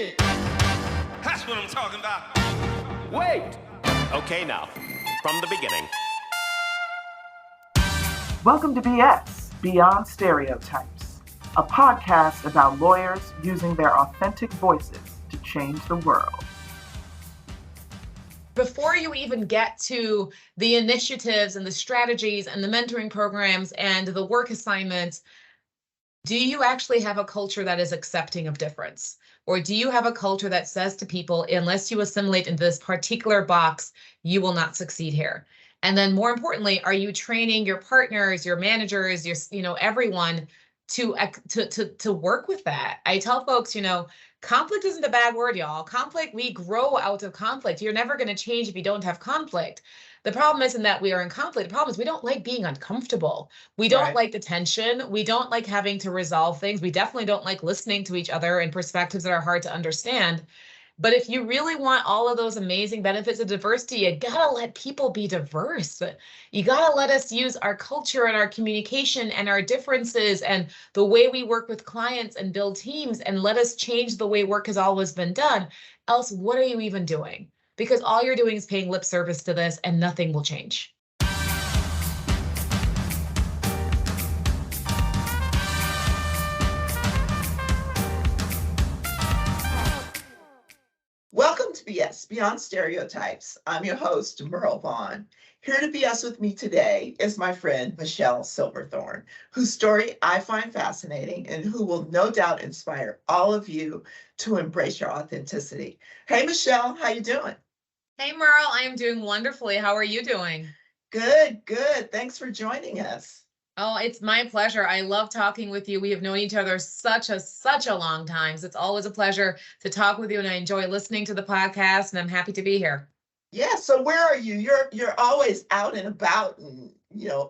shit. That's what I'm talking about. Wait. Okay, now, from the beginning. Welcome to BS, Beyond Stereotypes, a podcast about lawyers using their authentic voices to change the world. Before you even get to the initiatives and the strategies and the mentoring programs and the work assignments, do you actually have a culture that is accepting of difference? Or do you have a culture that says to people, unless you assimilate into this particular box, you will not succeed here? And then more importantly, are you training your partners, your managers, everyone to work with that? I tell folks, conflict isn't a bad word, y'all. Conflict, we grow out of conflict. You're never going to change if you don't have conflict. The problem isn't that we are in conflict. The problem is we don't like being uncomfortable. We don't like the tension. We don't like having to resolve things. We definitely don't like listening to each other and perspectives that are hard to understand. But if you really want all of those amazing benefits of diversity, you gotta let people be diverse. You gotta let us use our culture and our communication and our differences and the way we work with clients and build teams, and let us change the way work has always been done. Else, what are you even doing? Because all you're doing is paying lip service to this and nothing will change. Welcome to BS, Beyond Stereotypes. I'm your host, Merle Vaughn. Here to BS with me today is my friend, Michelle Silverthorn, whose story I find fascinating and who will no doubt inspire all of you to embrace your authenticity. Hey, Michelle, how you doing? Hey, Merle, I am doing wonderfully. How are you doing? Good. Thanks for joining us. Oh, it's my pleasure. I love talking with you. We have known each other such a long time. So it's always a pleasure to talk with you, and I enjoy listening to the podcast, and I'm happy to be here. Yeah, so where are you? You're always out and about and,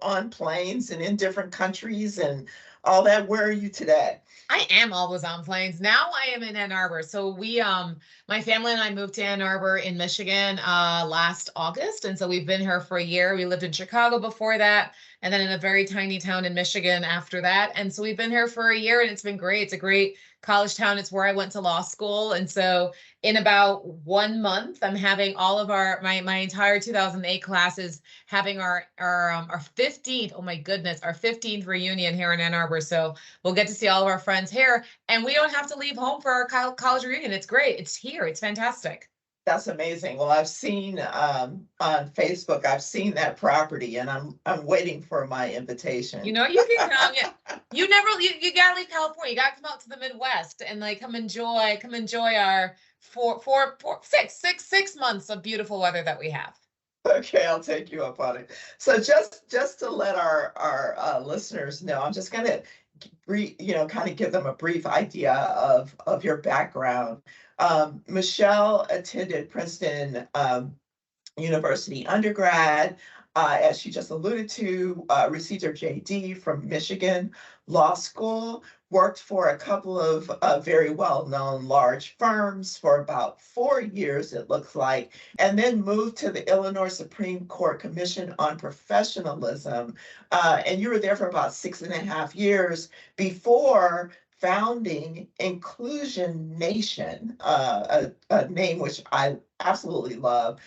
on planes and in different countries and all that. Where are you today? I am always on planes. Now I am in Ann Arbor. So my family and I moved to Ann Arbor in Michigan last August. And so we've been here for a year. We lived in Chicago before that, and then in a very tiny town in Michigan after that. And so we've been here for a year, and it's been great. It's a great college town. It's where I went to law school. And so in about 1 month, I'm having all of my entire 2008 classes having our 15th, oh my goodness, our 15th reunion here in Ann Arbor. So we'll get to see all of our friends here, and we don't have to leave home for our college reunion. It's great. It's here. It's fantastic. That's amazing. Well, I've seen on Facebook, I've seen that property, and I'm waiting for my invitation. You can come. You gotta leave California. You gotta come out to the Midwest and come enjoy our 6 months of beautiful weather that we have. Okay, I'll take you up on it. So just to let our listeners know, I'm just gonna kind of give them a brief idea of your background. Michelle attended Princeton University undergrad, as she just alluded to, received her JD from Michigan Law School, worked for a couple of very well-known large firms for about 4 years, it looks like, and then moved to the Illinois Supreme Court Commission on Professionalism. And you were there for about 6.5 years before founding Inclusion Nation, a name which I absolutely love,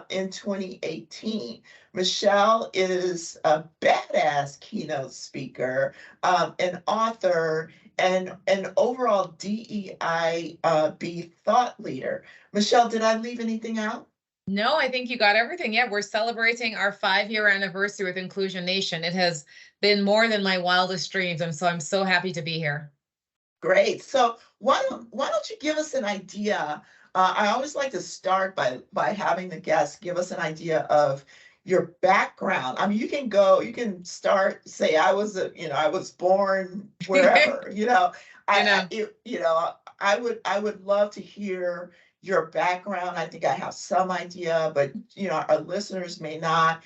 in 2018. Michelle is a badass keynote speaker, an author, and an overall DEIB thought leader. Michelle, did I leave anything out? No, I think you got everything. Yeah, we're celebrating our 5-year anniversary with Inclusion Nation. It has been more than my wildest dreams. I'm so happy to be here. Great. So why don't you give us an idea? I always like to start by having the guests give us an idea of your background. I mean, you can start, say, I was born wherever, I would love to hear your background. I think I have some idea, but, our listeners may not,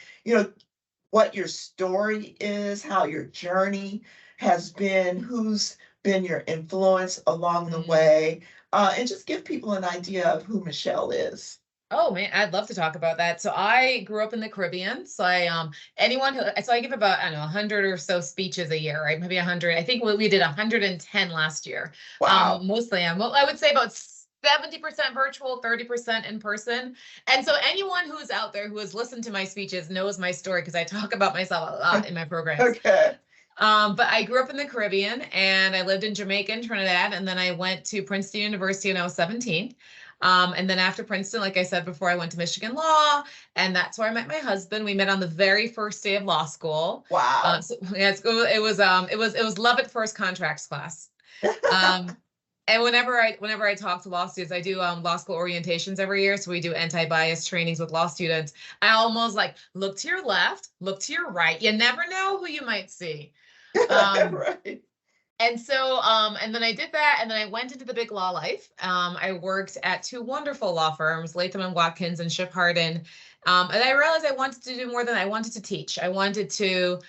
what your story is, how your journey has been, who's been your influence along the way, and just give people an idea of who Michelle is. Oh man, I'd love to talk about that. So I grew up in the Caribbean. So I give about, 100 or so speeches a year, right? Maybe 100. I think we did 110 last year. Wow. Mostly, I would say about 70% virtual, 30% in person. And so anyone who's out there who has listened to my speeches knows my story because I talk about myself a lot in my programs. Okay. But I grew up in the Caribbean and I lived in Jamaica and Trinidad. And then I went to Princeton University when I was 17. And then after Princeton, like I said before, I went to Michigan Law, and that's where I met my husband. We met on the very first day of law school. Wow. So yeah, it was love at first contracts class. And whenever I talk to law students, I do law school orientations every year. So we do anti-bias trainings with law students. I almost like look to your left, look to your right. You never know who you might see. Right. And so, and then I did that, and then I went into the big law life. I worked at two wonderful law firms, Latham and Watkins and Ship Harden. And I realized I wanted to do more than I wanted to teach. I wanted to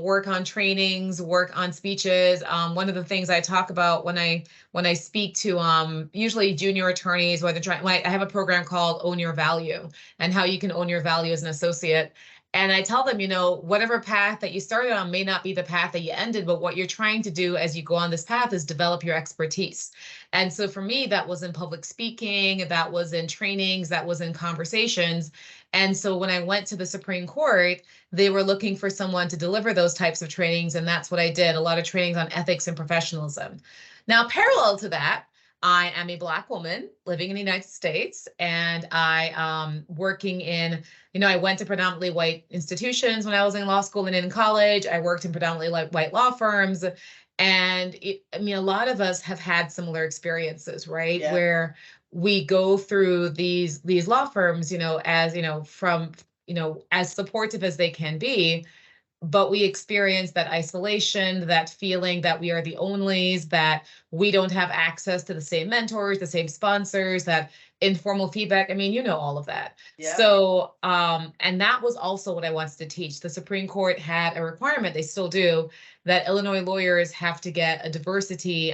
work on trainings, work on speeches. One of the things I talk about when I speak to usually junior attorneys, I have a program called Own Your Value, and how you can own your value as an associate. And I tell them, whatever path that you started on may not be the path that you ended, but what you're trying to do as you go on this path is develop your expertise. And so for me, that was in public speaking, that was in trainings, that was in conversations. And so when I went to the Supreme Court, they were looking for someone to deliver those types of trainings. And that's what I did, a lot of trainings on ethics and professionalism. Now, parallel to that, I am a Black woman living in the United States, and I working in, I went to predominantly white institutions when I was in law school and in college. I worked in predominantly white law firms. And a lot of us have had similar experiences, right? Yeah. Where we go through these law firms, as, as supportive as they can be, but we experience that isolation, that feeling that we are the onlys, that we don't have access to the same mentors, the same sponsors, that informal feedback. All of that. Yeah. So, and that was also what I wanted to teach. The Supreme Court had a requirement, they still do, that Illinois lawyers have to get a diversity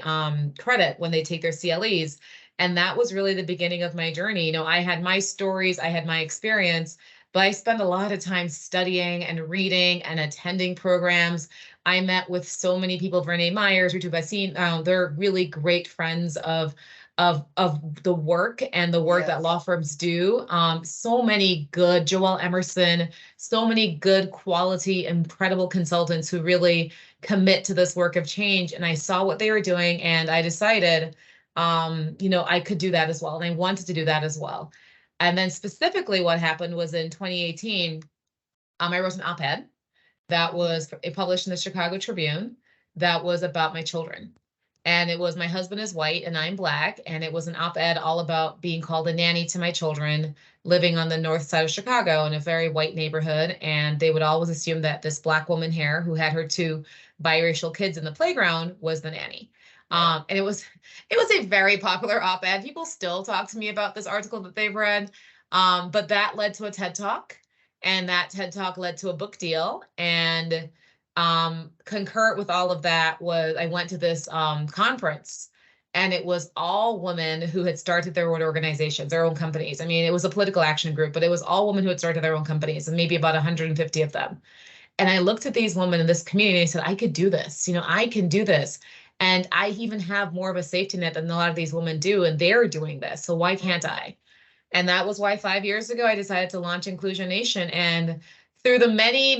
credit when they take their CLEs. And that was really the beginning of my journey. I had my stories, I had my experience, but I spent a lot of time studying and reading and attending programs. I met with so many people, Vernee Myers, Ritu Bhasin. They're really great friends of the work and the work that law firms do. So many good, Joelle Emerson, so many good quality, incredible consultants who really commit to this work of change. And I saw what they were doing, and I decided, I could do that as well. And I wanted to do that as well. And then specifically what happened was in 2018, I wrote an op-ed that was published in the Chicago Tribune that was about my children. And it was, my husband is white and I'm Black. And it was an op-ed all about being called a nanny to my children, living on the north side of Chicago in a very white neighborhood. And they would always assume that this Black woman here who had her two biracial kids in the playground was the nanny. And it was a very popular op-ed. People still talk to me about this article that they've read. But that led to a TED Talk, and that TED Talk led to a book deal. And concurrent with all of that was I went to this conference, and it was all women who had started their own organizations, their own companies. It was a political action group, but it was all women who had started their own companies, and maybe about 150 of them. And I looked at these women in this community and I said, I could do this. I can do this. And I even have more of a safety net than a lot of these women do, and they're doing this. So why can't I? And that was why 5 years ago, I decided to launch Inclusion Nation. And through the many,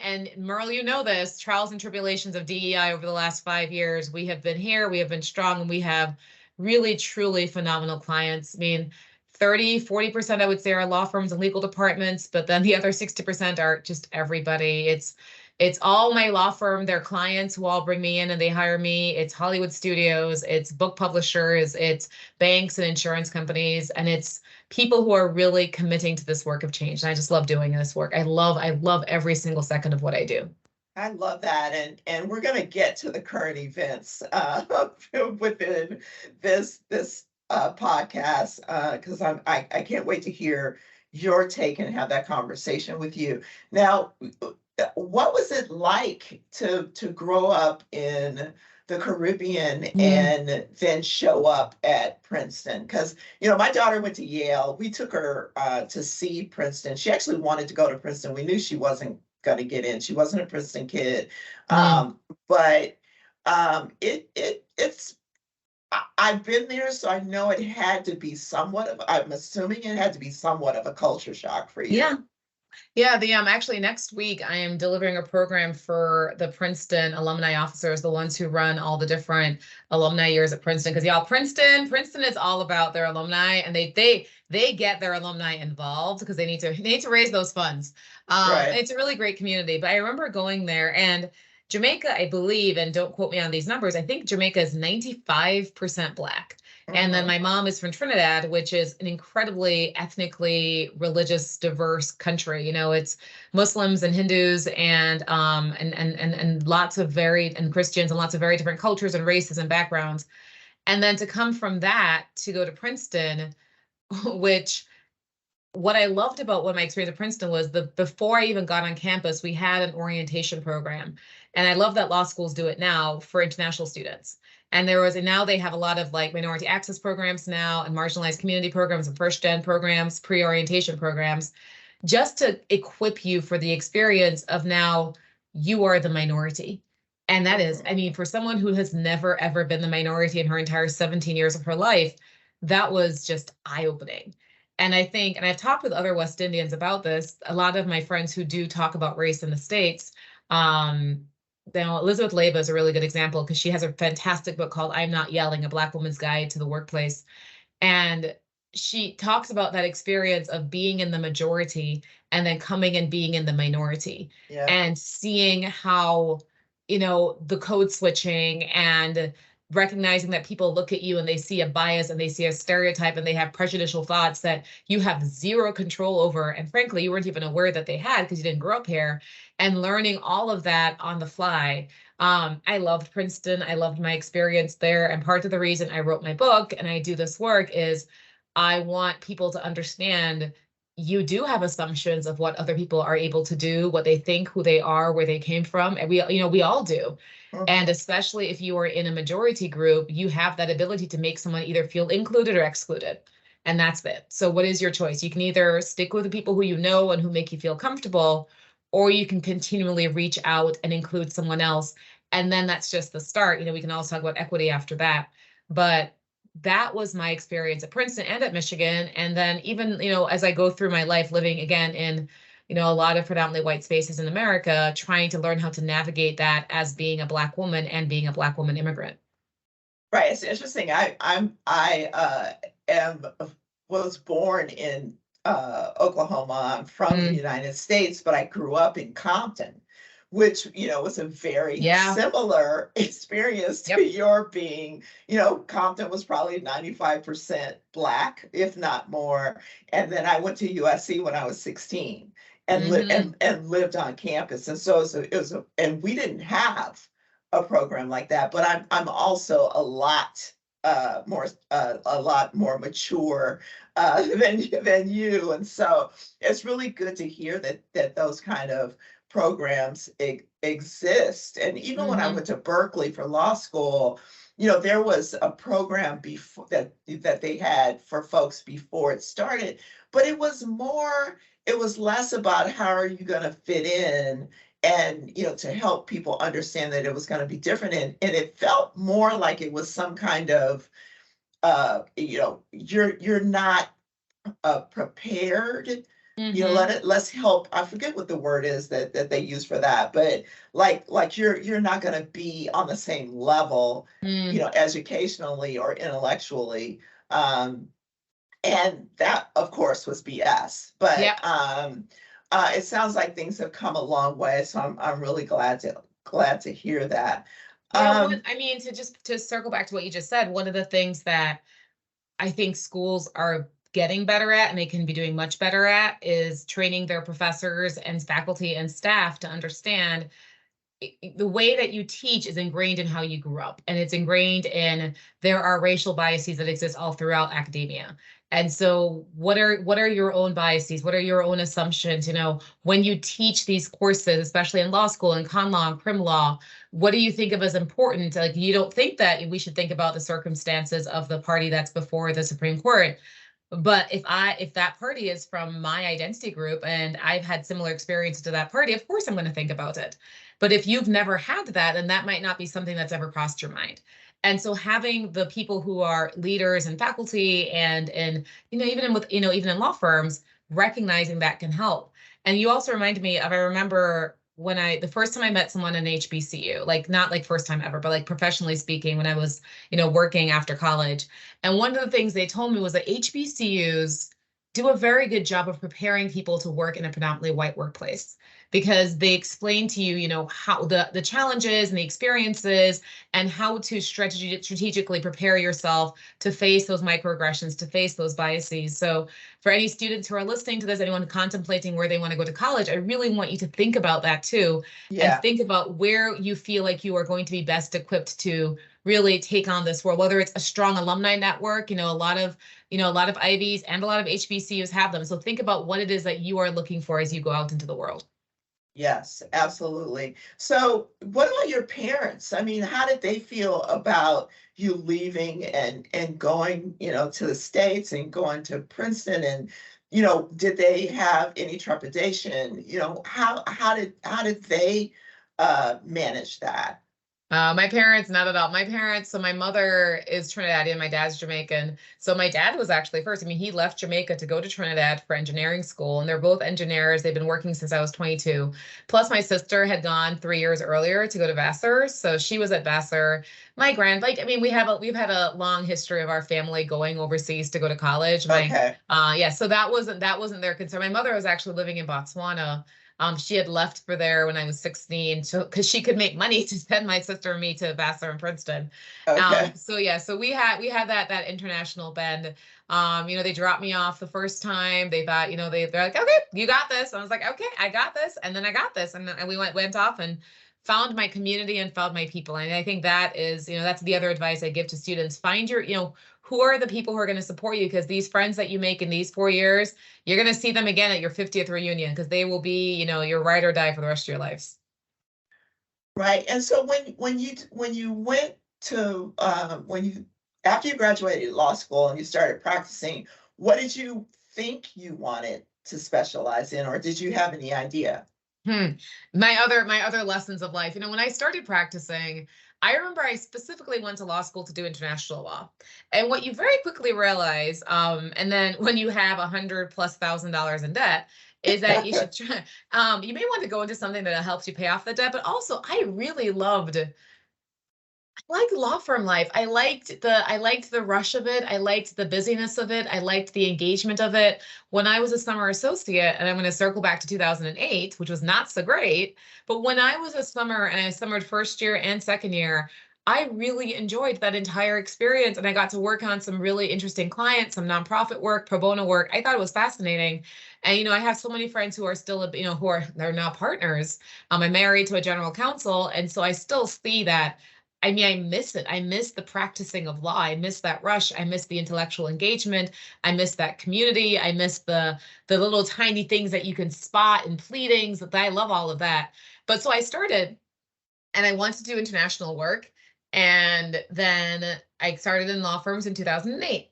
and Merle, this, trials and tribulations of DEI over the last 5 years, we have been here, we have been strong, and we have really, truly phenomenal clients. 30-40%, I would say, are law firms and legal departments, but then the other 60% are just everybody. It's all my law firm, their clients who all bring me in and they hire me. It's Hollywood studios, it's book publishers, it's banks and insurance companies, and it's people who are really committing to this work of change. And I just love doing this work. I love every single second of what I do. I love that. And we're going to get to the current events within this podcast, because I can't wait to hear your take and have that conversation with you. Now, what was it like to grow up in the Caribbean and then show up at Princeton? Because, my daughter went to Yale. We took her to see Princeton. She actually wanted to go to Princeton. We knew she wasn't going to get in. She wasn't a Princeton kid. But it's I've been there, so I know it had to be somewhat of, I'm assuming it had to be somewhat of a culture shock for you. Yeah. Yeah, actually next week I am delivering a program for the Princeton alumni officers, the ones who run all the different alumni years at Princeton. Because y'all, Princeton is all about their alumni, and they get their alumni involved because they need to raise those funds. Right. It's a really great community. But I remember going there, and Jamaica, I believe, and don't quote me on these numbers, I think Jamaica is 95% Black. And then Mhm. my mom is from Trinidad, which is an incredibly ethnically religious, diverse country. You know, it's Muslims and Hindus and lots of varied, and Christians, and lots of very different cultures and races and backgrounds. And then to come from that to go to Princeton, which what I loved about what my experience at Princeton was, before I even got on campus, we had an orientation program. And I love that law schools do it now for international students. And now they have a lot of like minority access programs now, and marginalized community programs, and first gen programs, pre-orientation programs, just to equip you for the experience of now you are the minority. And that is, I mean, for someone who has never ever been the minority in her entire 17 years of her life, that was just eye-opening. And I think, and I've talked with other West Indians about this, a lot of my friends who do talk about race in the States, now, Elizabeth Leyba is a really good example because she has a fantastic book called I'm Not Yelling, A Black Woman's Guide to the Workplace. And she talks about that experience of being in the majority and then coming and being in the minority, Yeah. and seeing how, the code switching and recognizing that people look at you and they see a bias and they see a stereotype and they have prejudicial thoughts that you have zero control over. And frankly, you weren't even aware that they had because you didn't grow up here, and learning all of that on the fly. I loved Princeton. I loved my experience there. And part of the reason I wrote my book and I do this work is I want people to understand you do have assumptions of what other people are able to do, what they think, who they are, where they came from. And we all do. And especially if you are in a majority group, you have that ability to make someone either feel included or excluded. And that's it. So what is your choice? You can either stick with the people who you know and who make you feel comfortable, or you can continually reach out and include someone else. And then that's just the start. We can also talk about equity after that. But that was my experience at Princeton and at Michigan. And then even, as I go through my life living again in, a lot of predominantly white spaces in America, trying to learn how to navigate that as being a Black woman and being a Black woman immigrant. Right. It's interesting. Was born in Oklahoma. I'm from the United States, but I grew up in Compton, which, was a very similar experience to your being, Compton was probably 95% Black, if not more. And then I went to USC when I was 16 and and lived on campus. And so and we didn't have a program like that, but I'm also a lot more mature than you, and so it's really good to hear that those kind of programs exist. And even when I went to Berkeley for law school, there was a program before that they had for folks before it started, but it was less about how are you going to fit in, and to help people understand that it was going to be different, and it felt more like it was some kind of you're not prepared. Let's help. I forget what the word is that they use for that, but like you're not going to be on the same level, educationally or intellectually. And that, of course, was BS. But it sounds like things have come a long way, so I'm really glad to hear that. To circle back to what you just said, one of the things that I think schools are getting better at, and they can be doing much better at, is training their professors and faculty and staff to understand the way that you teach is ingrained in how you grew up, and it's ingrained in there are racial biases that exist all throughout academia. And so what are your own biases? What are your own assumptions? When you teach these courses, especially in law school and con law and crim law, what do you think of as important? Like, you don't think that we should think about the circumstances of the party that's before the Supreme Court. But if that party is from my identity group and I've had similar experiences to that party, of course I'm going to think about it. But if you've never had that, then that might not be something that's ever crossed your mind. And so having the people who are leaders and faculty and even in law firms, recognizing that can help. And you also reminded me of, I remember when the first time I met someone in HBCU, like not like first time ever, but like professionally speaking, when I was, working after college. And one of the things they told me was that HBCUs do a very good job of preparing people to work in a predominantly white workplace, because they explain to you, how the challenges and the experiences and how to strategically prepare yourself to face those microaggressions, to face those biases. So for any students who are listening to this, anyone contemplating where they want to go to college, I really want you to think about that too. Yeah. And think about where you feel like you are going to be best equipped to really take on this world, whether it's a strong alumni network, a lot of Ivies and a lot of HBCUs have them. So think about what it is that you are looking for as you go out into the world. Yes, absolutely. So what about your parents? I mean, how did they feel about you leaving and going, to the States and going to Princeton? And, did they have any trepidation? How did they manage that? My parents, not at all. My parents, so my mother is Trinidadian, my dad's Jamaican. So my dad was actually first. I mean, he left Jamaica to go to Trinidad for engineering school, and they're both engineers. They've been working since I was 22. Plus, my sister had gone 3 years earlier to go to Vassar, so she was at Vassar. We've had a long history of our family going overseas to go to college. Okay. So that wasn't their concern. My mother was actually living in Botswana. She had left for there when I was 16, because she could make money to send my sister and me to Vassar and Princeton. Okay. So we had that international bend. They dropped me off the first time. They thought, they're like, okay, you got this. I was like, okay, I got this, and then I got this, and we went off and found my community and found my people. And I think that is, that's the other advice I give to students. Find your, who are the people who are going to support you? Because these friends that you make in these 4 years, you're going to see them again at your 50th reunion, because they will be, your ride or die for the rest of your lives. Right. And so when you went to after you graduated law school and you started practicing, what did you think you wanted to specialize in, or did you have any idea? My other lessons of life. When I started practicing, I remember I specifically went to law school to do international law. And what you very quickly realize, and then when you have $100,000+ in debt, is that you should try, you may want to go into something that helps you pay off the debt. But also, I really liked law firm life. I liked the rush of it. I liked the busyness of it. I liked the engagement of it. When I was a summer associate, and I'm going to circle back to 2008, which was not so great, but when I was a summer and I summered first year and second year, I really enjoyed that entire experience, and I got to work on some really interesting clients, some nonprofit work, pro bono work. I thought it was fascinating. And, I have so many friends who are still, they're now partners. I'm married to a general counsel. And so I still see that. I miss it. I miss the practicing of law. I miss that rush. I miss the intellectual engagement. I miss that community. I miss the little tiny things that you can spot in pleadings. I love all of that. But so I started, and I wanted to do international work. And then I started in law firms in 2008.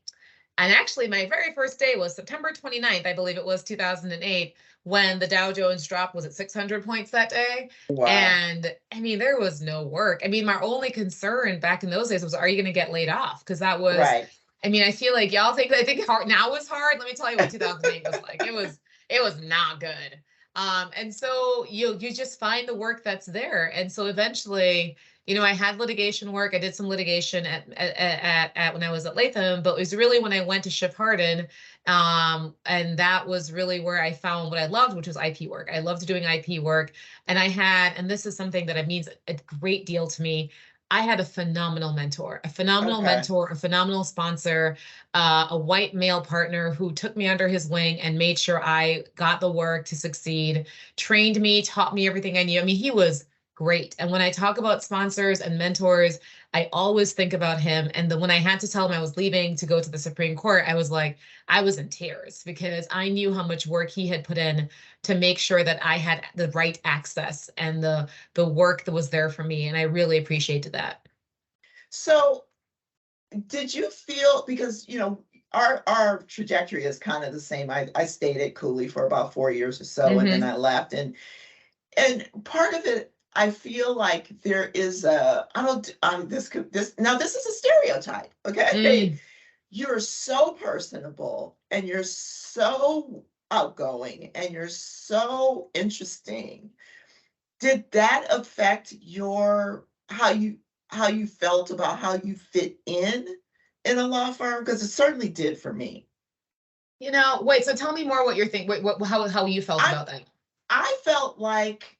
And actually, my very first day was September 29th, I believe it was 2008, when the Dow Jones dropped, was it 600 points that day? Wow. And there was no work. My only concern back in those days was, are you going to get laid off? Because that was, right. I feel like y'all think hard now is hard. Let me tell you what 2008 was like. It was not good. And so you just find the work that's there. And so eventually, I had litigation work. I did some litigation at when I was at Latham, but it was really when I went to Schiff Hardin. And that was really where I found what I loved, which was IP work. I loved doing IP work. And this is something that means a great deal to me. I had a phenomenal mentor, a phenomenal sponsor, a white male partner who took me under his wing and made sure I got the work to succeed, trained me, taught me everything I knew. He was great. And when I talk about sponsors and mentors, I always think about him. And when I had to tell him I was leaving to go to the Supreme Court, I was in tears, because I knew how much work he had put in to make sure that I had the right access and the work that was there for me. And I really appreciated that. So did you feel, because, our trajectory is kind of the same. I stayed at Cooley for about 4 years or so, and then I left. And part of it, I feel like there is a, I don't, now this is a stereotype, okay? You're so personable and you're so outgoing and you're so interesting. Did that affect your, how you felt about how you fit in a law firm? Because it certainly did for me. Wait, so tell me more what you're thinking, how you felt about that. I felt like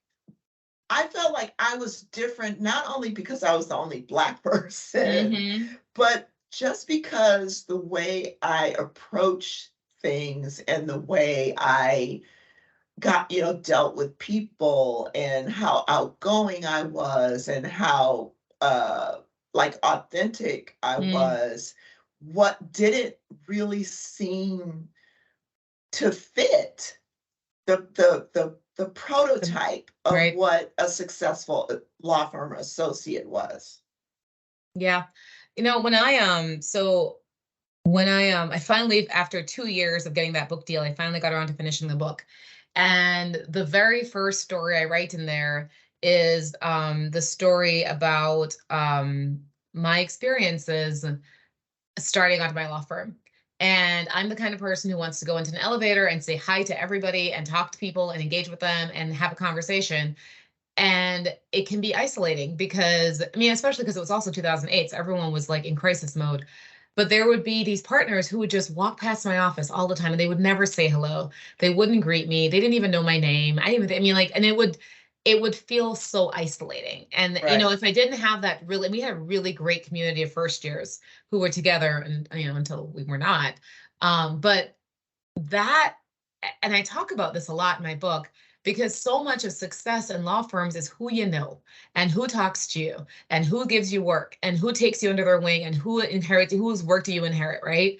I was different, not only because I was the only Black person, but just because the way I approach things and the way I got, dealt with people and how outgoing I was and how like authentic I was, what didn't really seem to fit the prototype of Right. what a successful law firm associate was. Yeah. I finally, after 2 years of getting that book deal, I finally got around to finishing the book. And the very first story I write in there is the story about my experiences starting out my law firm. And I'm the kind of person who wants to go into an elevator and say hi to everybody and talk to people and engage with them and have a conversation. And it can be isolating because, especially because it was also 2008, so everyone was like in crisis mode. But there would be these partners who would just walk past my office all the time and they would never say hello. They wouldn't greet me. They didn't even know my name. And it would feel so isolating. And, Right. If I didn't have that we had a really great community of first years who were together and, until we were not. But that, and I talk about this a lot in my book, because so much of success in law firms is who you know and who talks to you and who gives you work and who takes you under their wing and whose work do you inherit, right?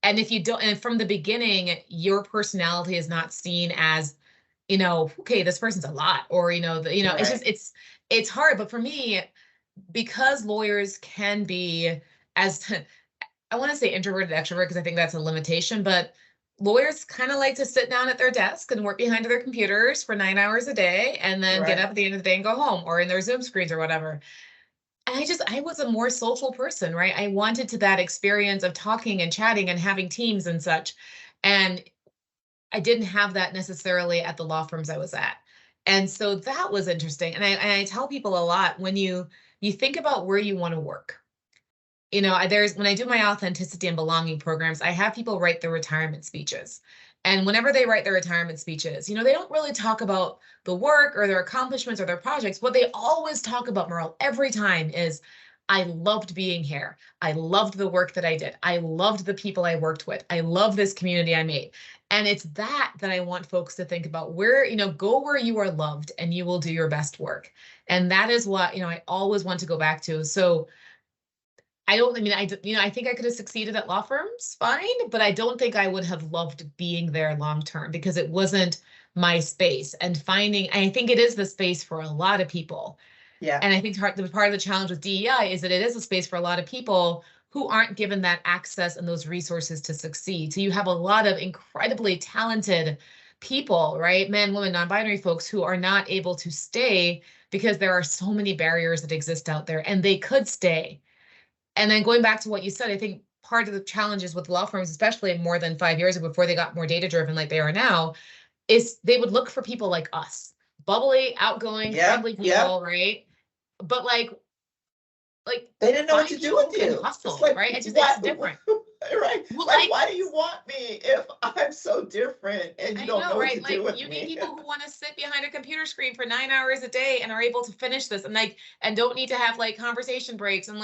And if you don't, and from the beginning, your personality is not seen as, okay, this person's a lot, or, Right. it's hard. But for me, because lawyers can be as, I want to say introverted, extrovert, because I think that's a limitation, but lawyers kind of like to sit down at their desk and work behind their computers for 9 hours a day and then get Right. up at the end of the day and go home, or in their Zoom screens or whatever. And I was a more social person, right? I wanted to that experience of talking and chatting and having teams and such. And I didn't have that necessarily at the law firms I was at. And so that was interesting. And I tell people a lot, when you think about where you want to work, when I do my authenticity and belonging programs, I have people write their retirement speeches. And whenever they write their retirement speeches, they don't really talk about the work or their accomplishments or their projects. What they always talk about, Merle, every time is, I loved being here. I loved the work that I did. I loved the people I worked with. I love this community I made. And it's that I want folks to think about, where, go where you are loved and you will do your best work. And that is what, I always want to go back to. So I think I could have succeeded at law firms fine, but I don't think I would have loved being there long term, because it wasn't my space. And I think it is the space for a lot of people. Yeah. And I think part of the challenge with DEI is that it is a space for a lot of people who aren't given that access and those resources to succeed. So you have a lot of incredibly talented people, right? Men, women, non-binary folks who are not able to stay because there are so many barriers that exist out there, and they could stay. And then going back to what you said, I think part of the challenges with law firms, especially more than 5 years ago, before they got more data driven like they are now, is they would look for people like us, bubbly, outgoing, friendly people, right? But like they didn't know what to do with you. Hustle, it's like, right? It's different. Right. Well, why do you want me if I'm so different and you don't know what to do with me? You need people who want to sit behind a computer screen for 9 hours a day and are able to finish this and don't need to have conversation breaks and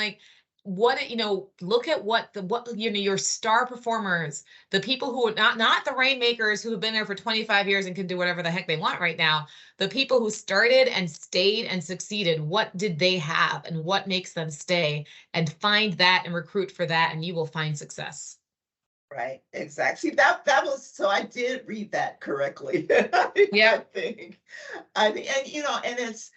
look at what your star performers, the people who are not the rainmakers who have been there for 25 years and can do whatever the heck they want right now, the people who started and stayed and succeeded, what did they have and what makes them stay, and find that and recruit for that, and you will find success. Right, exactly. That was, so I did read that correctly. Yeah. I think, and it's,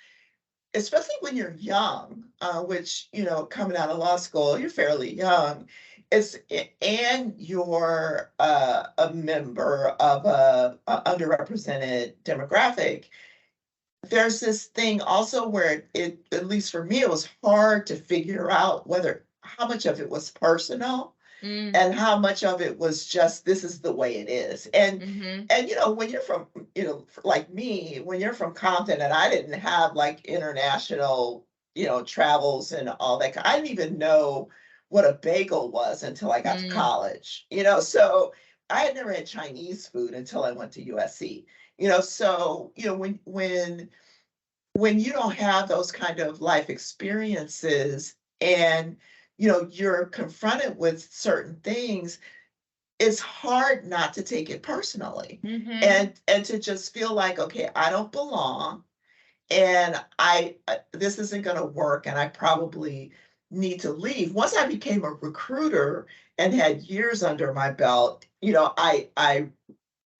especially when you're young, which, coming out of law school, you're fairly young, and you're a member of a underrepresented demographic, there's this thing also where it, at least for me, it was hard to figure out whether how much of it was personal Mm, and how much of it was just this is the way it is. mm-hmm. And when you're from, like me, when you're from Compton, and I didn't have like international, travels and all that. I didn't even know what a bagel was until I got to Mm, college, so I had never had Chinese food until I went to USC. So when you don't have those kind of life experiences, and you're confronted with certain things, it's hard not to take it personally, mm-hmm. and to just feel like, okay, I don't belong, and this isn't going to work, and I probably need to leave. Once I became a recruiter and had years under my belt,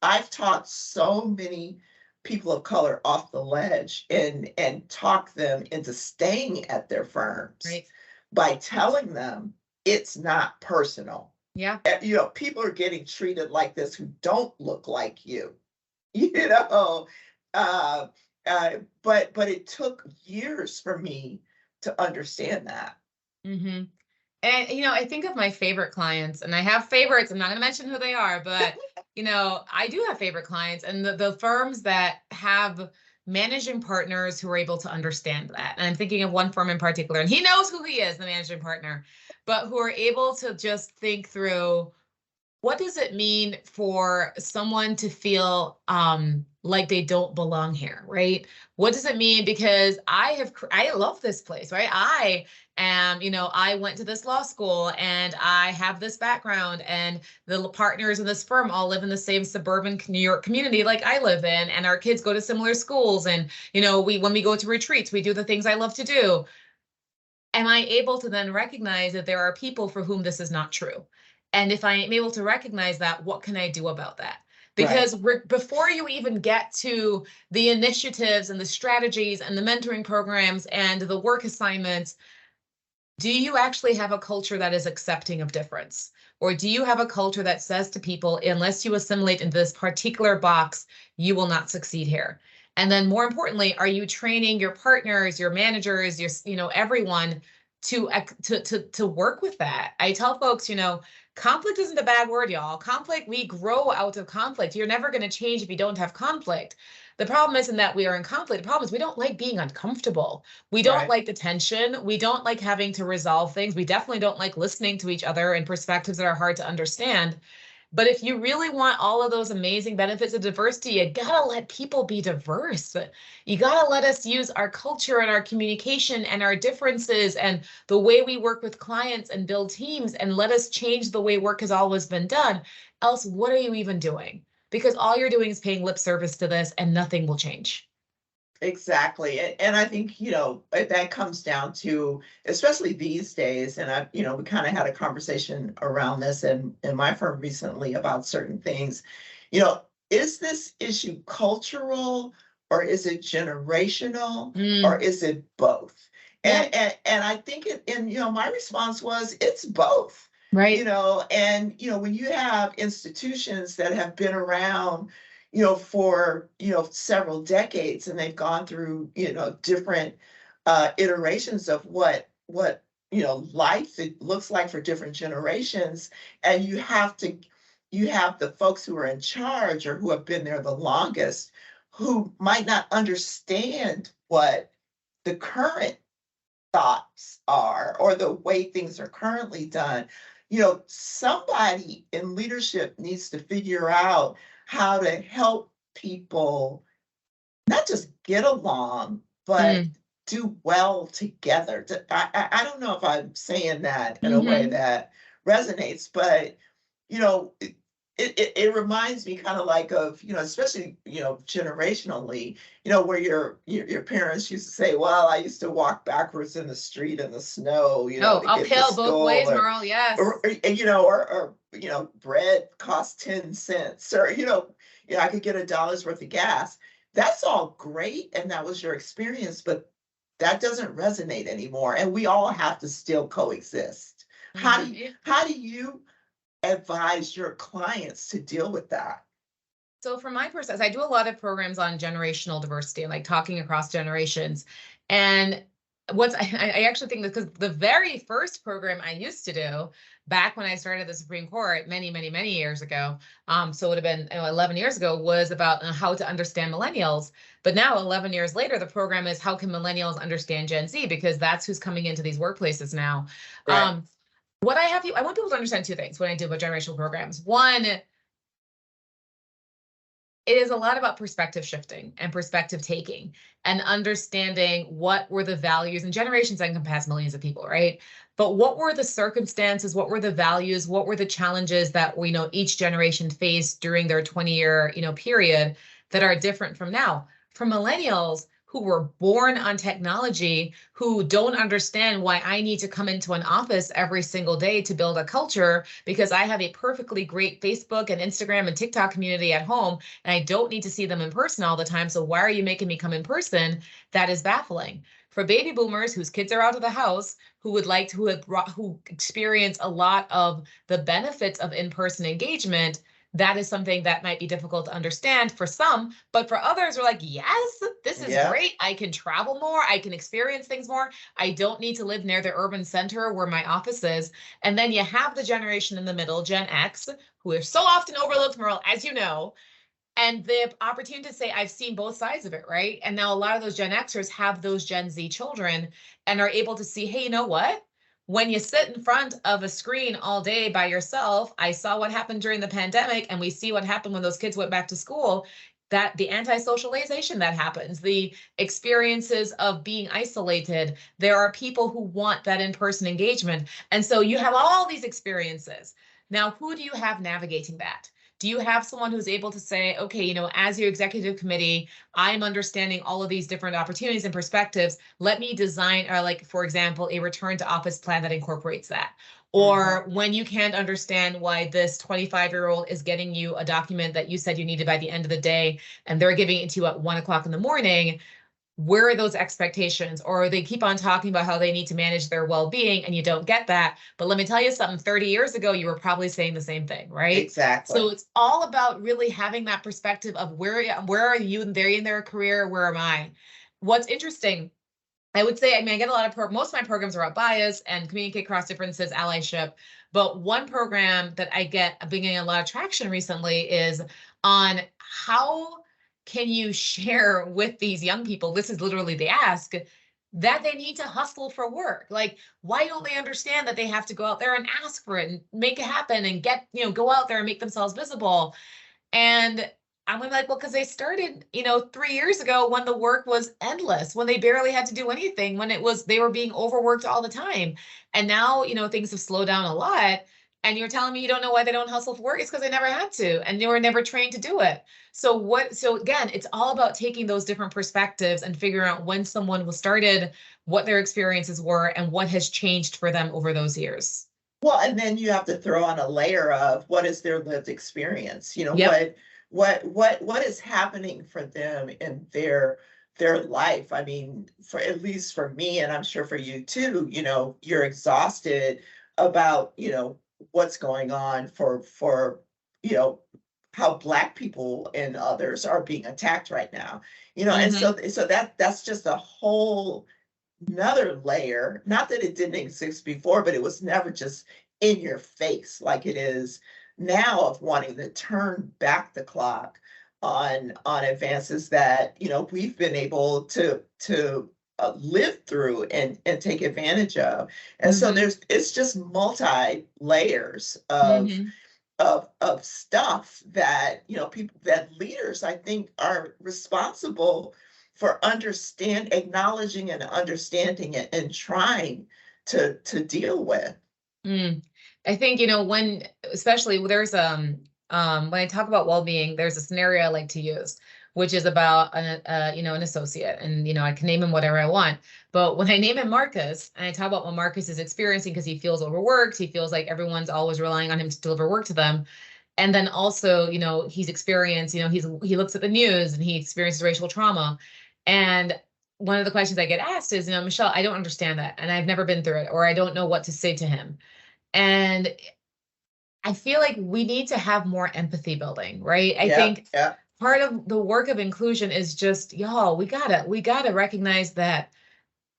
I've taught so many people of color off the ledge, and talk them into staying at their firms Right. by telling them it's not personal. Yeah. People are getting treated like this who don't look like you. You know, uh, but it took years for me to understand that. Mm-hmm. And I think of my favorite clients, and I have favorites. I'm not going to mention who they are, but I do have favorite clients, and the firms that have managing partners who are able to understand that. And I'm thinking of one firm in particular, and he knows who he is, the managing partner, but who are able to just think through, what does it mean for someone to feel like they don't belong here, right? What does it mean? Because I love this place, right? I am, I went to this law school, and I have this background, and the partners in this firm all live in the same suburban New York community like I live in, and our kids go to similar schools, and when we go to retreats, we do the things I love to do. Am I able to then recognize that there are people for whom this is not true? And if I am able to recognize that, what can I do about that? Right. Because before you even get to the initiatives and the strategies and the mentoring programs and the work assignments, do you actually have a culture that is accepting of difference? Or do you have a culture that says to people, unless you assimilate into this particular box, you will not succeed here? And then more importantly, are you training your partners, your managers, everyone to work with that? I tell folks, conflict isn't a bad word, y'all. Conflict, we grow out of conflict. You're never going to change if you don't have conflict. The problem isn't that we are in conflict. The problem is we don't like being uncomfortable. We don't Right. like the tension. We don't like having to resolve things. We definitely don't like listening to each other in perspectives that are hard to understand. But if you really want all of those amazing benefits of diversity, you gotta let people be diverse. You gotta let us use our culture and our communication and our differences and the way we work with clients and build teams, and let us change the way work has always been done. Else, what are you even doing? Because all you're doing is paying lip service to this, and nothing will change. Exactly. And I think, that comes down to, especially these days, and we kind of had a conversation around this in my firm recently about certain things. You know, is this issue cultural, or is it generational, or Mm, is it both? yeah, And I think my response was it's both. right. And when you have institutions that have been around for several decades, and they've gone through different iterations of what life it looks like for different generations, and you have the folks who are in charge or who have been there the longest, who might not understand what the current thoughts are or the way things are currently done. Somebody in leadership needs to figure out how to help people not just get along, but Mm, do well together. I don't know if I'm saying that in a way mm-hmm. that resonates, but it reminds me kind of like of, especially, generationally, where your parents used to say, well, I used to walk backwards in the street in the snow, Oh, to get to uphill both school, ways, Merle. Yes. or bread cost 10 cents, or I could get $1 worth of gas. That's all great, and that was your experience, but that doesn't resonate anymore, and we all have to still coexist. How do you Mhm. how do you advise your clients to deal with that? So from my perspective, I do a lot of programs on generational diversity, like talking across generations. And I actually think that because the very first program I used to do back when I started the Supreme Court many, many, many years ago, so it would have been 11 years ago, was about how to understand millennials. But now 11 years later, the program is how can millennials understand Gen Z, because that's who's coming into these workplaces now. Right. I want people to understand two things when I do about generational programs. One, it is a lot about perspective shifting and perspective taking and understanding what were the values, and generations encompass millions of people, right? But what were the circumstances, what were the values, what were the challenges that we know each generation faced during their 20-year period that are different from now? For millennials who were born on technology, who don't understand why I need to come into an office every single day to build a culture because I have a perfectly great Facebook and Instagram and TikTok community at home, and I don't need to see them in person all the time. So why are you making me come in person? That is baffling. For baby boomers whose kids are out of the house, who experience a lot of the benefits of in-person engagement, that is something that might be difficult to understand for some, but for others are like, yes, this is great. I can travel more. I can experience things more. I don't need to live near the urban center where my office is. And then you have the generation in the middle, Gen X, who is so often overlooked, Merle, as you know, and the opportunity to say, I've seen both sides of it, right? And now a lot of those Gen Xers have those Gen Z children and are able to see, hey, you know what? When you sit in front of a screen all day by yourself, I saw what happened during the pandemic, and we see what happened when those kids went back to school, that the anti-socialization that happens, the experiences of being isolated, there are people who want that in-person engagement. And so you have all these experiences. Now, who do you have navigating that? Do you have someone who's able to say, okay, as your executive committee, I'm understanding all of these different opportunities and perspectives. Let me design, or like, for example, a return to office plan that incorporates that. Or when you can't understand why this 25-year-old is getting you a document that you said you needed by the end of the day, and they're giving it to you at 1 o'clock in the morning, where are those expectations? Or they keep on talking about how they need to manage their well-being and you don't get that. But let me tell you something, 30 years ago, you were probably saying the same thing, right? Exactly. So it's all about really having that perspective of where are you in their career? Where am I? What's interesting, I would say, I get a lot of most of my programs are about bias and communicate across differences, allyship. But one program that I've been getting a lot of traction recently is on how can you share with these young people, this is literally the ask, that they need to hustle for work. Like, why don't they understand that they have to go out there and ask for it and make it happen and go out there and make themselves visible? And I'm like, well, because they started, 3 years ago when the work was endless, when they barely had to do anything, when they were being overworked all the time. And now, things have slowed down a lot. And you're telling me you don't know why they don't hustle for work? It's because they never had to, and they were never trained to do it. So again, it's all about taking those different perspectives and figuring out when someone was started, what their experiences were, and what has changed for them over those years. Well, and then you have to throw on a layer of what is their lived experience, Yep. what is happening for them in their life. I mean, for at least for me, and I'm sure for you too, you're exhausted about, what's going on for, how Black people and others are being attacked right now, and so that's just a whole another layer. Not that it didn't exist before, but it was never just in your face like it is now, of wanting to turn back the clock on advances that we've been able to live through and take advantage of. And so it's just multi layers of stuff that people, that leaders, I think, are responsible for acknowledging and understanding it and trying to deal with. I think, especially there's when I talk about well-being, there's a scenario I like to use, which is about an associate, and I can name him whatever I want. But when I name him Marcus, and I talk about what Marcus is experiencing because he feels overworked, he feels like everyone's always relying on him to deliver work to them. And then also, he's experienced, he looks at the news and he experiences racial trauma. And one of the questions I get asked is, Michelle, I don't understand that, and I've never been through it, or I don't know what to say to him. And I feel like we need to have more empathy building, right? I Yeah, think yeah, part of the work of inclusion is just, y'all, we gotta recognize that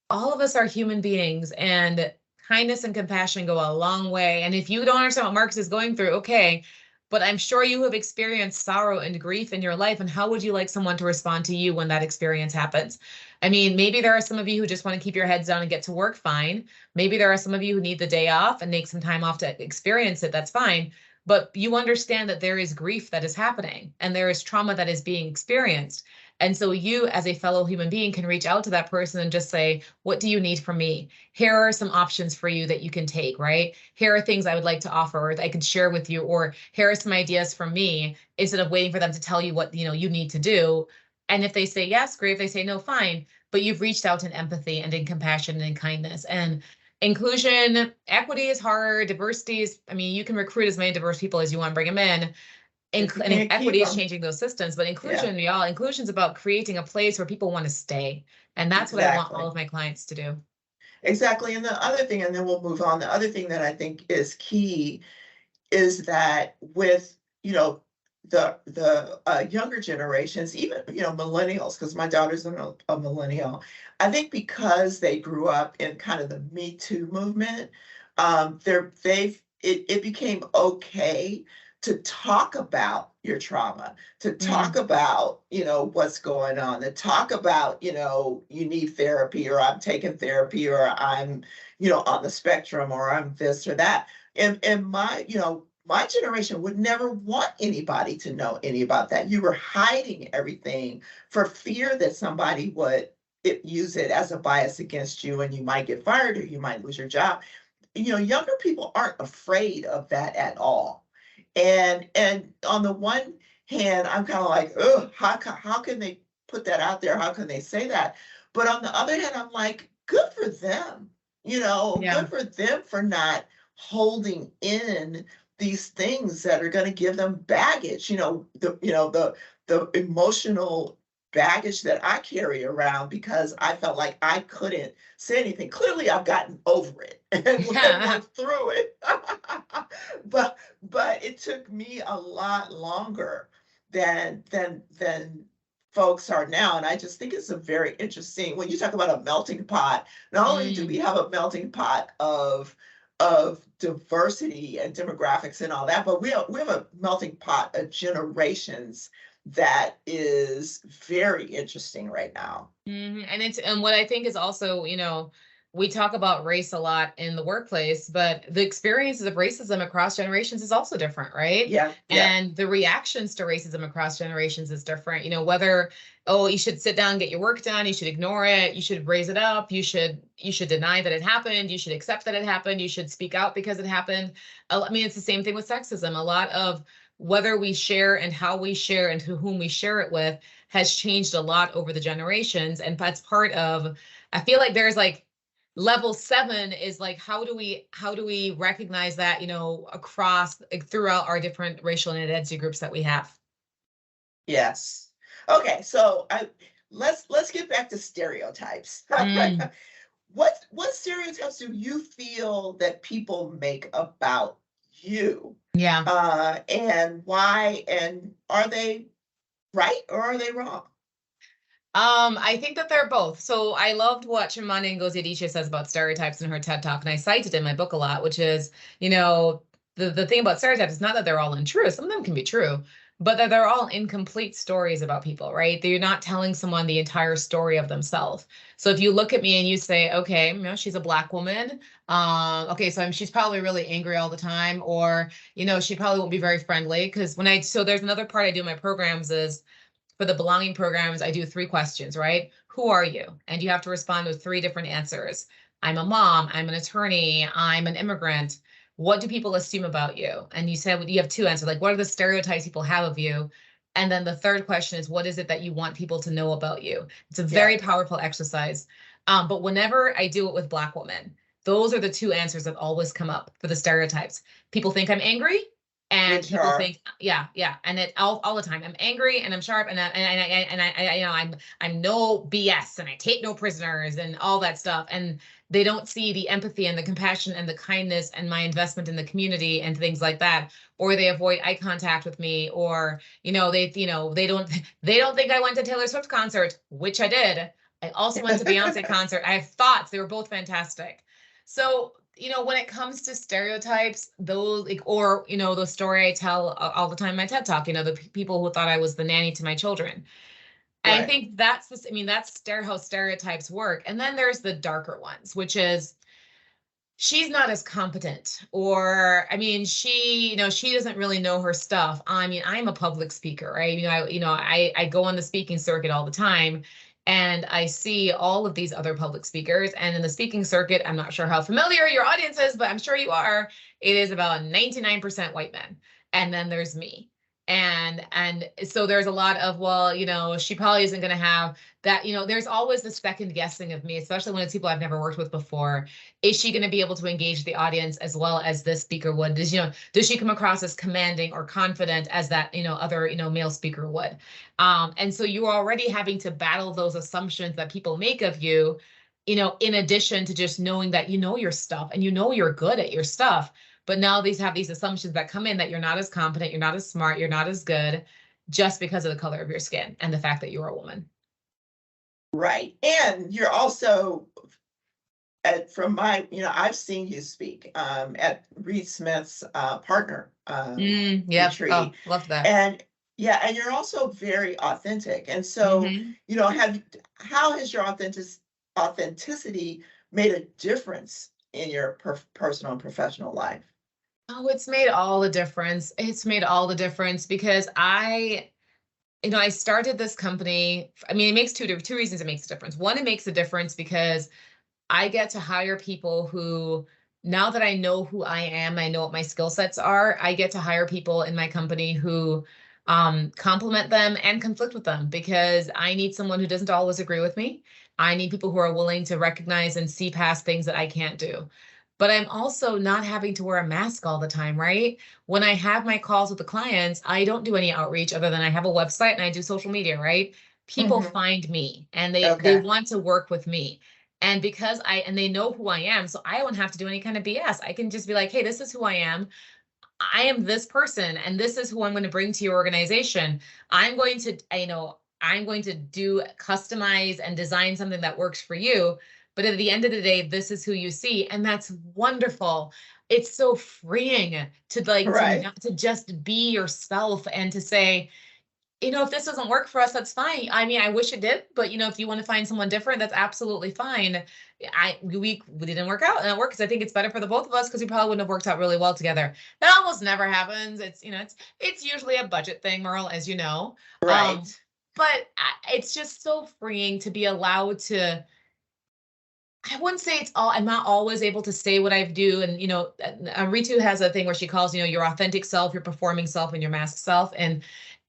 all of us are human beings, and kindness and compassion go a long way. And if you don't understand what Marcus is going through, okay, but I'm sure you have experienced sorrow and grief in your life. And how would you like someone to respond to you when that experience happens? I mean, maybe there are some of you who just want to keep your heads down and get to work, fine. Maybe there are some of you who need the day off and take some time off to experience it, that's fine. But you understand that there is grief that is happening and there is trauma that is being experienced. And so you, as a fellow human being, can reach out to that person and just say, what do you need from me? Here are some options for you that you can take, right? Here are things I would like to offer, or I could share with you, or here are some ideas from me, instead of waiting for them to tell you what, you need to do. And if they say yes, great. If they say no, fine. But you've reached out in empathy and in compassion and in kindness. And inclusion, equity is hard. Diversity is, I mean, you can recruit as many diverse people as you want, bring them in. if you And can't keep equity is them, changing those systems, but yeah, inclusion is about creating a place where people want to stay. And that's what I want all exactly. of my clients to do. Exactly. And the other thing, and then we'll move on, the other thing that I think is key is that with, you know, the younger generations, even, millennials, because my daughter's a millennial, I think because they grew up in kind of the Me Too movement, it became okay to talk about your trauma, to talk Mm, about, what's going on, to talk about, you need therapy, or I'm taking therapy, or I'm, on the spectrum, or I'm this or that. And my generation would never want anybody to know any about that. You were hiding everything for fear that somebody would use it as a bias against you, and you might get fired or you might lose your job. Younger people aren't afraid of that at all. And on the one hand, I'm kind of like, oh, how can they put that out there? How can they say that? But on the other hand, I'm like, good for them. yeah. Good for them for not holding in these things that are going to give them baggage. The emotional baggage that I carry around because I felt like I couldn't say anything. Clearly, I've gotten over it and worked through it. But it took me a lot longer than folks are now. And I just think it's a very interesting, when you talk about a melting pot, not only do we Mm. have a melting pot of diversity and demographics and all that, but we have a melting pot of generations that is very interesting right now. And what I think is also, we talk about race a lot in the workplace, but the experiences of racism across generations is also different, right? Yeah, yeah, And the reactions to racism across generations is different. Whether, oh, you should sit down, get your work done, you should ignore it, you should raise it up, you should deny that it happened, you should accept that it happened, you should speak out because it happened. I mean, it's the same thing with sexism. A lot of whether we share and how we share and to whom we share it with has changed a lot over the generations. And that's part of, I feel like there's like level 7 is like, how do we recognize that, across, like, throughout our different racial and identity groups that we have. yes. Okay, so let's get back to stereotypes. Mm, What stereotypes do you feel that people make about you? yeah. And why? And are they right or are they wrong? I think that they're both. So I loved what Chimamanda Ngozi Adichie says about stereotypes in her TED Talk, and I cite it in my book a lot, which is, the thing about stereotypes is not that they're all untrue. Some of them can be true, but that they're all incomplete stories about people, right? They're not telling someone the entire story of themselves. So if you look at me and you say, okay, she's a Black woman. Okay, so she's probably really angry all the time, or, she probably won't be very friendly. Because so there's another part I do in my programs is, for the belonging programs, I do 3 questions, right? Who are you? And you have to respond with 3 different answers. I'm a mom, I'm an attorney, I'm an immigrant. What do people assume about you? And you said you have 2 answers, like, what are the stereotypes people have of you? And then the third question is, what is it that you want people to know about you? It's a Yeah, very powerful exercise. But whenever I do it with Black women, those are the 2 answers that always come up for the stereotypes. People think I'm angry, And Which people are think, yeah, and it all the time. I'm angry and I'm sharp I'm no BS and I take no prisoners and all that stuff. And they don't see the empathy and the compassion and the kindness and my investment in the community and things like that. Or they avoid eye contact with me, or they don't think I went to Taylor Swift concert, which I did. I also went to Beyonce concert. I have thoughts. They were both fantastic. So when it comes to stereotypes, those the story I tell all the time in my TED Talk, the people who thought I was the nanny to my children. Right. I think that's how stereotypes work. And then there's the darker ones, which is she's not as competent, or she doesn't really know her stuff. I'm a public speaker, right? I go on the speaking circuit all the time. And I see all of these other public speakers. And in the speaking circuit, I'm not sure how familiar your audience is, but I'm sure you are. It is about 99% white men. And then there's me. And so there's a lot of, she probably isn't going to have that, there's always the second guessing of me, especially when it's people I've never worked with before. Is she going to be able to engage the audience as well as this speaker would? Does she come across as commanding or confident as that, other, male speaker would? And so you're already having to battle those assumptions that people make of you, in addition to just knowing that your stuff and you're good at your stuff. But now have these assumptions that come in that you're not as competent, you're not as smart, you're not as good, just because of the color of your skin and the fact that you're a woman. Right. And you're also, from my, I've seen you speak at Reed Smith's partner retreat. Oh, love that. And and you're also very authentic. And so, how has your authenticity made a difference in your personal and professional life? Oh, it's made all the difference. It's made all the difference because I started this company. It makes two reasons it makes a difference. One, it makes a difference because I get to hire people who, now that I know who I am, I know what my skill sets are, I get to hire people in my company who complement them and conflict with them, because I need someone who doesn't always agree with me. I need people who are willing to recognize and see past things that I can't do. But I'm also not having to wear a mask all the time, right? When I have my calls with the clients, I don't do any outreach other than I have a website and I do social media, right? People find me and they want to work with me. And because they know who I am, so I don't have to do any kind of BS. I can just be like, hey, this is who I am. I am this person, and this is who I'm going to bring to your organization. I'm going to do customize and design something that works for you. But at the end of the day, this is who you see. And that's wonderful. It's so freeing to to just be yourself and to say, if this doesn't work for us, that's fine. I wish it did, but if you want to find someone different, that's absolutely fine. We didn't work out, and it works. I think it's better for the both of us because we probably wouldn't have worked out really well together. That almost never happens. It's it's usually a budget thing, Merle, as you know. Right. But it's just so freeing to be allowed to. I wouldn't say I'm not always able to say what I do. And, Ritu has a thing where she calls, your authentic self, your performing self, and your mask self. And,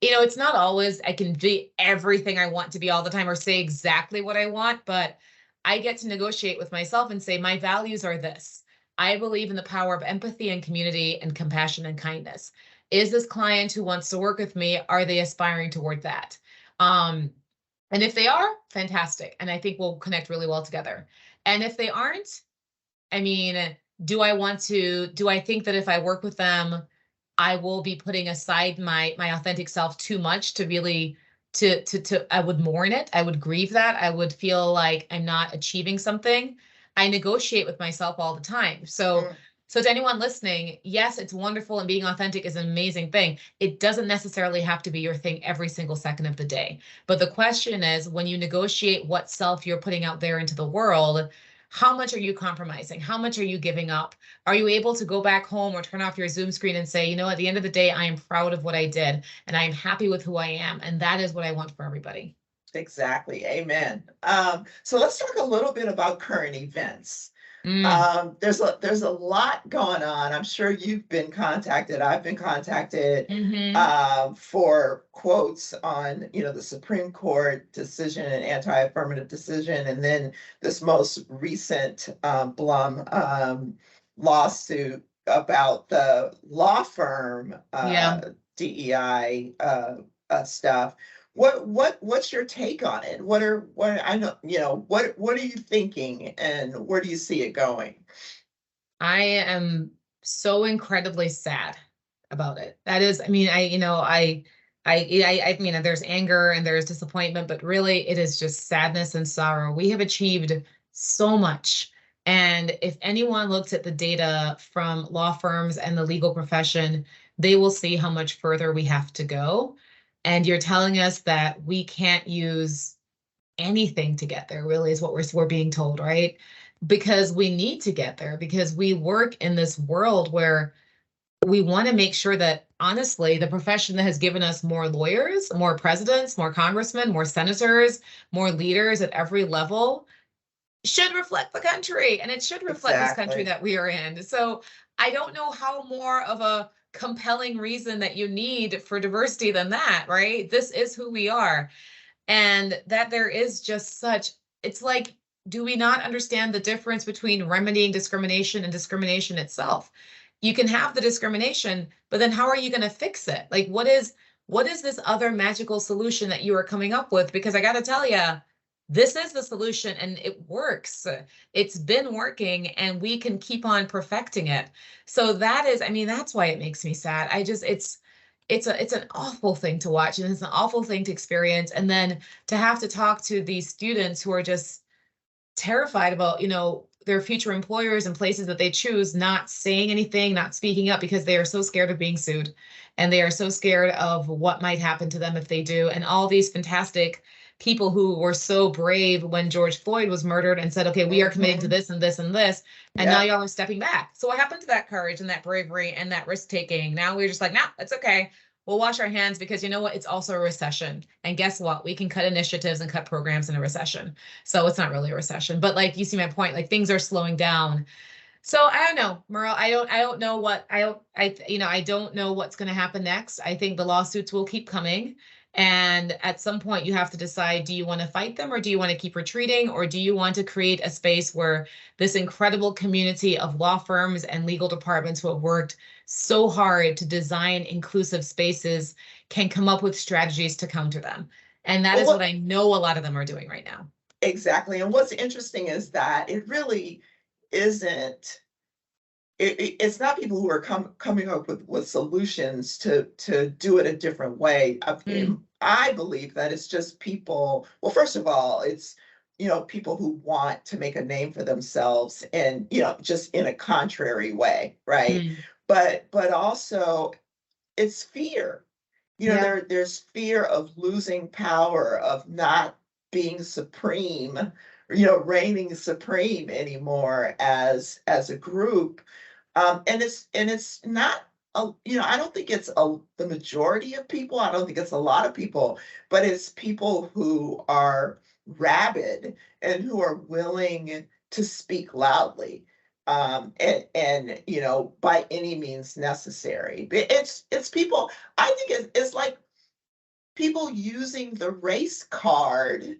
it's not always I can be everything I want to be all the time or say exactly what I want, but I get to negotiate with myself and say, my values are this. I believe in the power of empathy and community and compassion and kindness. Is this client who wants to work with me, are they aspiring toward that? And if they are, fantastic. And I think we'll connect really well together. And if they aren't, do I think that if I work with them, I will be putting aside my authentic self too much to really, I would mourn it. I would grieve that. I would feel like I'm not achieving something. I negotiate with myself all the time. So to anyone listening, yes, it's wonderful, and being authentic is an amazing thing. It doesn't necessarily have to be your thing every single second of the day. But the question is, when you negotiate what self you're putting out there into the world, how much are you compromising? How much are you giving up? Are you able to go back home or turn off your Zoom screen and say, at the end of the day, I am proud of what I did and I am happy with who I am. And that is what I want for everybody. Exactly. Amen. So let's talk a little bit about current events. There's a lot going on. I'm sure you've been contacted. I've been contacted for quotes on, the Supreme Court decision and anti-affirmative decision, and then this most recent Blum lawsuit about the law firm Yeah. DEI stuff. What's your take on it? I know, what are you thinking, and where do you see it going? I am so incredibly sad about it. That is, I mean, I mean, there's anger and there's disappointment, but really it is just sadness and sorrow. We have achieved so much. And if anyone looks at the data from law firms and the legal profession, they will see how much further we have to go. And you're telling us that we can't use anything to get there, really, is what we're being told, right? Because we need to get there, because we work in this world where we want to make sure that, honestly, the profession that has given us more lawyers, more presidents, more congressmen, more senators, more leaders at every level should reflect the country, and it should reflect this country that we are in. So I don't know how more of a compelling reason that you need for diversity than that, right? This is who we are. And that there is just such, it's like, do we not understand the difference between remedying discrimination and discrimination itself? You can have the discrimination, but then how are you going to fix it? Like, what is this other magical solution that you are coming up with? Because I got to tell you, this is the solution and it works. It's been working and we can keep on perfecting it. So that is, I mean, that's why it makes me sad. It's an awful thing to watch, and it's an awful thing to experience. And then to have to talk to these students who are just terrified about, their future employers and places that they choose, not saying anything, not speaking up, because they are so scared of being sued. And they are so scared of what might happen to them if they do. And all these fantastic people who were so brave when George Floyd was murdered and said, okay, we are committing to this and this and this. And now y'all are stepping back. So what happened to that courage and that bravery and that risk taking? Now we're just like, nah, it's okay. We'll wash our hands, because you know what? It's also a recession. And guess what? We can cut initiatives and cut programs in a recession. So it's not really a recession, but like, you see my point, like things are slowing down. So I don't know, Merle. I don't know what I don't know what's going to happen next. I think the lawsuits will keep coming. And at some point you have to decide, do you want to fight them, or do you want to keep retreating, or do you want to create a space where this incredible community of law firms and legal departments who have worked so hard to design inclusive spaces can come up with strategies to counter them? And that is what I know a lot of them are doing right now. Exactly. And what's interesting is that it really isn't, it's not people who are coming up with solutions to do it a different way. I believe that it's just people, well, first of all, it's, people who want to make a name for themselves, and, just in a contrary way, right? But also it's fear. There's fear of losing power, of not being supreme, reigning supreme anymore as a group. And it's not, I don't think it's the majority of people. I don't think it's a lot of people, but it's people who are rabid and who are willing to speak loudly, and by any means necessary. It's people. I think it's like people using the race card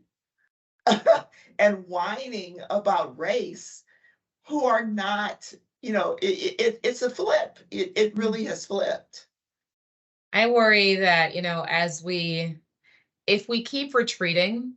and whining about race, who are not. It's a flip. It really has flipped. I worry that, if we keep retreating,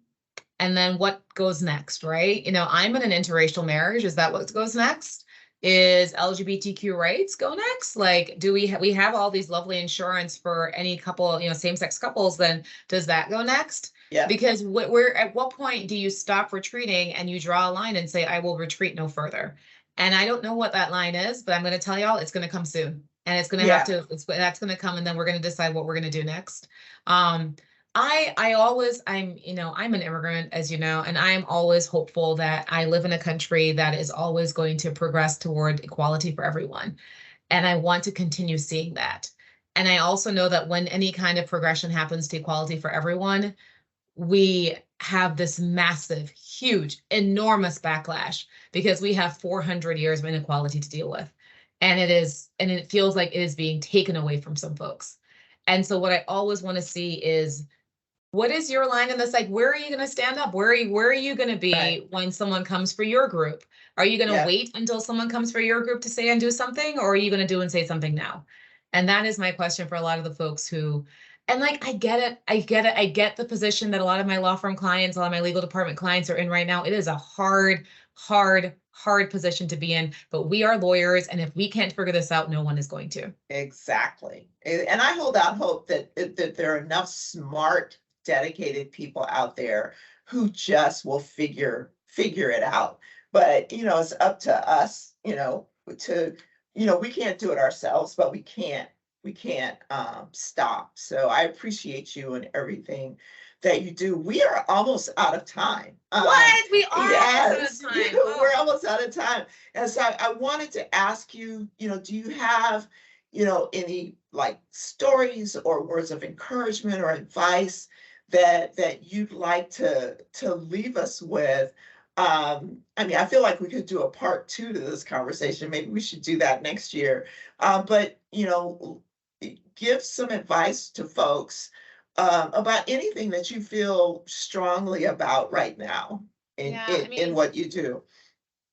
and then what goes next, right? I'm in an interracial marriage. Is that what goes next? Is LGBTQ rights go next? Like, do we have all these lovely insurance for any couple, same-sex couples, then does that go next? Yeah. Because we're at what point do you stop retreating and you draw a line and say, I will retreat no further? And I don't know what that line is, but I'm going to tell y'all it's going to come soon. And it's going to have to, that's going to come, and then we're going to decide what we're going to do next. I'm an immigrant, as you know, and I'm always hopeful that I live in a country that is always going to progress toward equality for everyone. And I want to continue seeing that. And I also know that when any kind of progression happens to equality for everyone, we have this massive, huge, enormous backlash, because we have 400 years of inequality to deal with. And it feels like it is being taken away from some folks. And so what I always want to see is What is your line in this? Like, where are you going to stand up? Where are you going to be Right. when someone comes for your group? Are you going to Yeah. wait until someone comes for your group to say and do something, or are you going to do and say something now? And that is my question for a lot of the folks who, and like, I get it. I get the position that a lot of my law firm clients, a lot of my legal department clients are in right now. It is a hard position to be in, but we are lawyers. And if we can't figure this out, no one is going to. Exactly. And I hold out hope that there are enough smart, dedicated people out there who just will figure it out. But, it's up to us, we can't do it ourselves, but we can't stop. So I appreciate you and everything that you do. We are almost out of time. What? We are Yes, almost out of time. we're almost out of time. And so I wanted to ask you, do you have, any like stories or words of encouragement or advice that you'd like to leave us with? I feel like we could do a part 2 to this conversation. Maybe we should do that next year. But give some advice to folks about anything that you feel strongly about right now in what you do.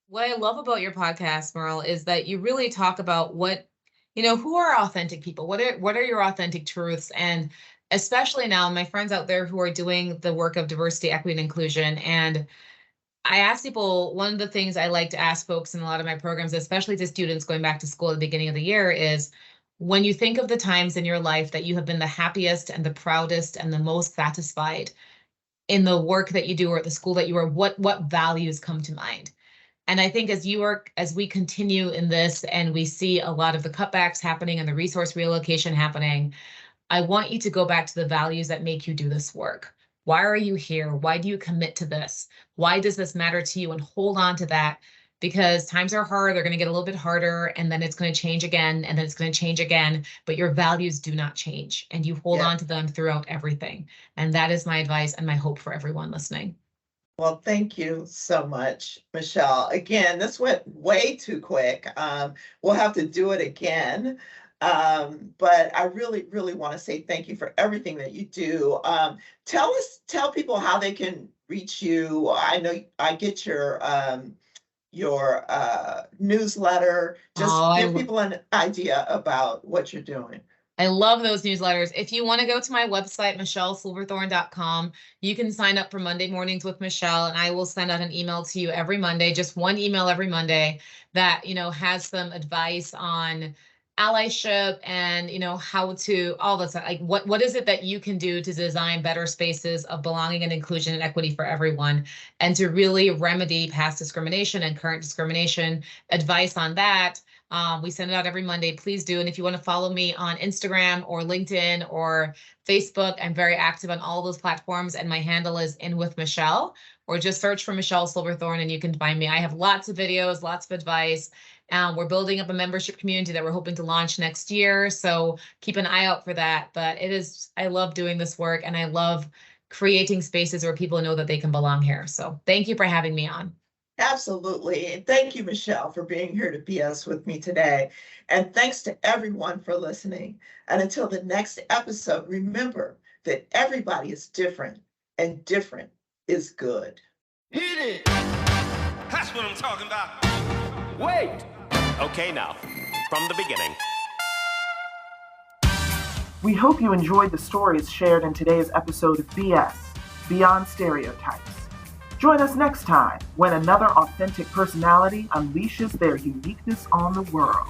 What I love about your podcast, Merle, is that you really talk about who are authentic people? What are your authentic truths? And especially now, my friends out there who are doing the work of diversity, equity, and inclusion. And I ask people, one of the things I like to ask folks in a lot of my programs, especially to students going back to school at the beginning of the year, is when you think of the times in your life that you have been the happiest and the proudest and the most satisfied in the work that you do or at the school that you are, what values come to mind? And I think as we continue in this and we see a lot of the cutbacks happening and the resource reallocation happening, I want you to go back to the values that make you do this work. Why are you here? Why do you commit to this? Why does this matter to you? And hold on to that, because times are hard. They're going to get a little bit harder, and then it's going to change again, and then it's going to change again. But your values do not change, and you hold on to them throughout everything. And that is my advice and my hope for everyone listening. Well, thank you so much, Michelle. Again, this went way too quick. We'll have to do it again. But I really, really want to say thank you for everything that you do. Tell people how they can reach you. I know I get your newsletter. Just give people an idea about what you're doing. I love those newsletters. If you want to go to my website, michellesilverthorn.com, you can sign up for Monday Mornings with Michelle, and I will send out an email to you every Monday, just one email every Monday that, has some advice on allyship and, how to all this, like what is it that you can do to design better spaces of belonging and inclusion and equity for everyone, and to really remedy past discrimination and current discrimination. Advice on that. We send it out every Monday. Please do. And if you want to follow me on Instagram or LinkedIn or Facebook, I'm very active on all those platforms. And my handle is In With Michelle, or just search for Michelle Silverthorn and you can find me. I have lots of videos, lots of advice. We're building up a membership community that we're hoping to launch next year. So keep an eye out for that. But I love doing this work, and I love creating spaces where people know that they can belong here. So thank you for having me on. Absolutely. And thank you, Michelle, for being here to BS with me today. And thanks to everyone for listening. And until the next episode, remember that everybody is different, and different is good. Hit it! That's what I'm talking about. Wait! Okay, now, from the beginning. We hope you enjoyed the stories shared in today's episode of BS, Beyond Stereotypes. Join us next time when another authentic personality unleashes their uniqueness on the world.